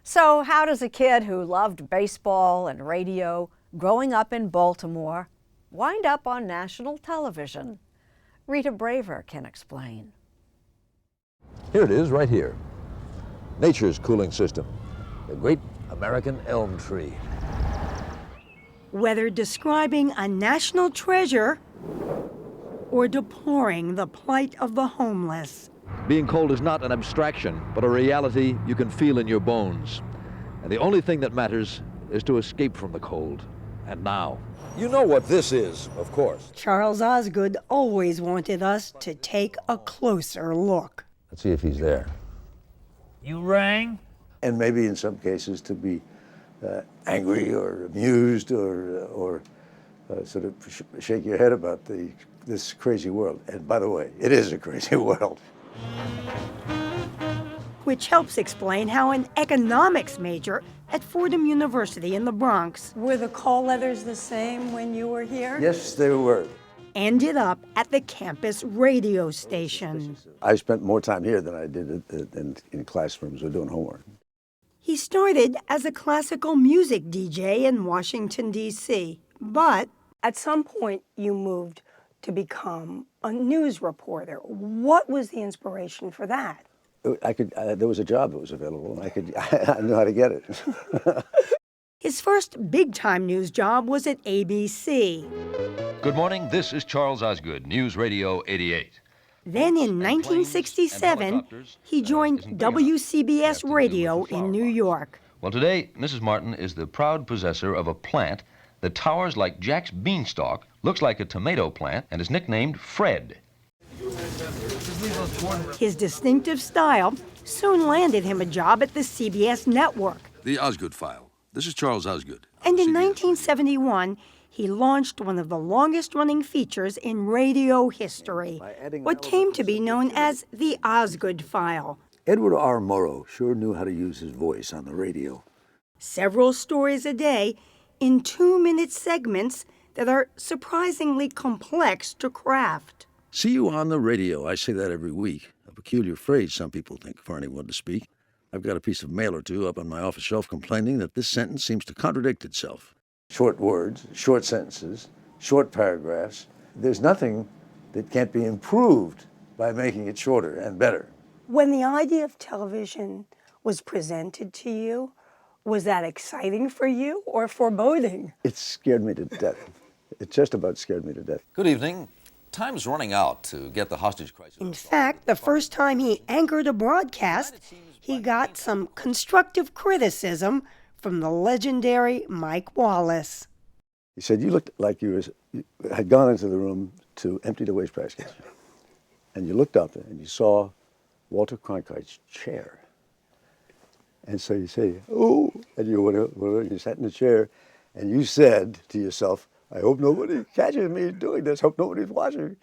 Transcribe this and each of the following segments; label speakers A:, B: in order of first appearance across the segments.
A: So how does a kid who loved baseball and radio growing up in Baltimore wind up on national television? Rita Braver can explain.
B: Here it is, right here. Nature's cooling system, the great American elm tree.
C: Whether describing a national treasure or deploring the plight of the homeless.
B: Being cold is not an abstraction, but a reality you can feel in your bones. And the only thing that matters is to escape from the cold. And now. You know what this is, of course.
C: Charles Osgood always wanted us to take a closer look.
B: Let's see if he's there.
D: You rang?
E: And maybe in some cases to be angry or amused or sort of shake your head about this crazy world. And by the way, it is a crazy world.
C: Which helps explain how an economics major at Fordham University in the Bronx. Were the call letters the same when you were here?
E: Yes, they were.
C: Ended up at the campus radio station.
E: I spent more time here than I did in classrooms or doing homework.
C: He started as a classical music DJ in Washington, D.C., but at some point you moved to become a news reporter. What was the inspiration for that?
E: There was a job that was available, and I knew how to get it.
C: His first big-time news job was at ABC.
F: Good morning, this is Charles Osgood, News Radio 88.
C: Then in 1967, he joined WCBS Radio in New York.
F: Well, today, Mrs. Martin is the proud possessor of a plant that towers like Jack's beanstalk, looks like a tomato plant, and is nicknamed Fred.
C: His distinctive style soon landed him a job at the CBS network.
G: The Osgood File. This is Charles Osgood.
C: And in 1971, he launched one of the longest-running features in radio history, what came to be known as the Osgood File.
E: Edward R. Murrow sure knew how to use his voice on the radio.
C: Several stories a day in 2-minute segments that are surprisingly complex to craft.
G: See you on the radio. I say that every week. A peculiar phrase, some people think, for anyone to speak. I've got a piece of mail or two up on my office shelf complaining that this sentence seems to contradict itself.
E: Short words, short sentences, short paragraphs. There's nothing that can't be improved by making it shorter and better.
C: When the idea of television was presented to you, was that exciting for you or foreboding?
E: It scared me to death. It just about scared me to death.
H: Good evening. Time's running out to get the hostage crisis.
C: In fact, the first time he anchored a broadcast, he got some constructive criticism from the legendary Mike Wallace.
E: He said, you looked like you had gone into the room to empty the waste basket. And you looked up and you saw Walter Cronkite's chair. And so you say, oh, and you sat in the chair and you said to yourself, I hope nobody catches me doing this, hope nobody's watching.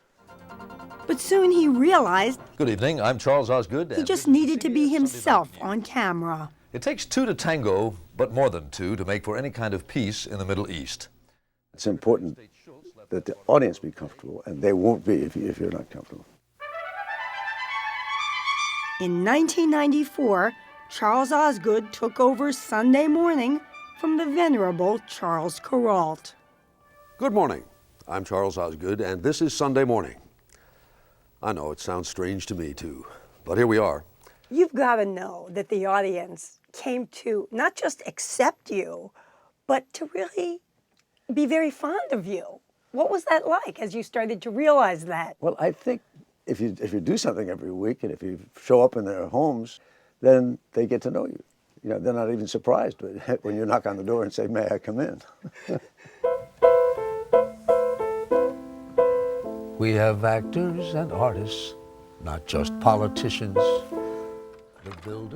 C: But soon he realized
B: Good evening, I'm Charles Osgood.
C: he just needed to be himself on camera.
B: It takes two to tango, but more than two to make for any kind of peace in the Middle East.
E: It's important that the audience be comfortable, and they won't be if you're not comfortable.
C: In 1994, Charles Osgood took over Sunday Morning from the venerable Charles Kuralt.
G: Good morning. I'm Charles Osgood, and this is Sunday Morning. I know it sounds strange to me, too, but here we are.
C: You've got to know that the audience came to not just accept you, but to really be very fond of you. What was that like as you started to realize that?
E: Well, I think if you do something every week and if you show up in their homes, then they get to know you. You know, they're not even surprised when you knock on the door and say, may I come in?
I: We have actors and artists, not just politicians.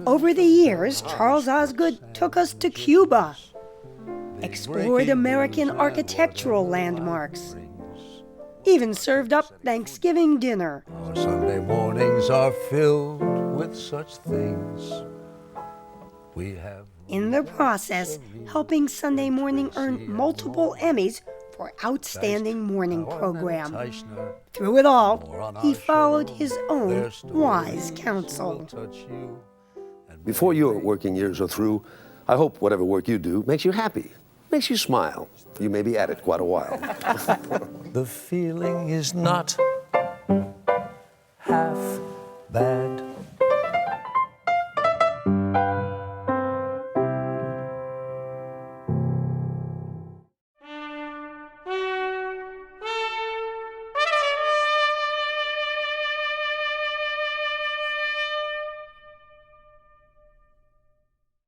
C: Over the years, Charles Osgood took us to Cuba, explored American architectural landmarks, even served up Thanksgiving dinner.
I: Our Sunday mornings are filled with such things. We have
C: In the process, helping Sunday Morning earn multiple Emmys for Outstanding Morning Program. Through it all, he followed his own wise counsel.
J: Before your working years are through, I hope whatever work you do makes you happy, makes you smile. You may be at it quite a while.
I: The feeling is not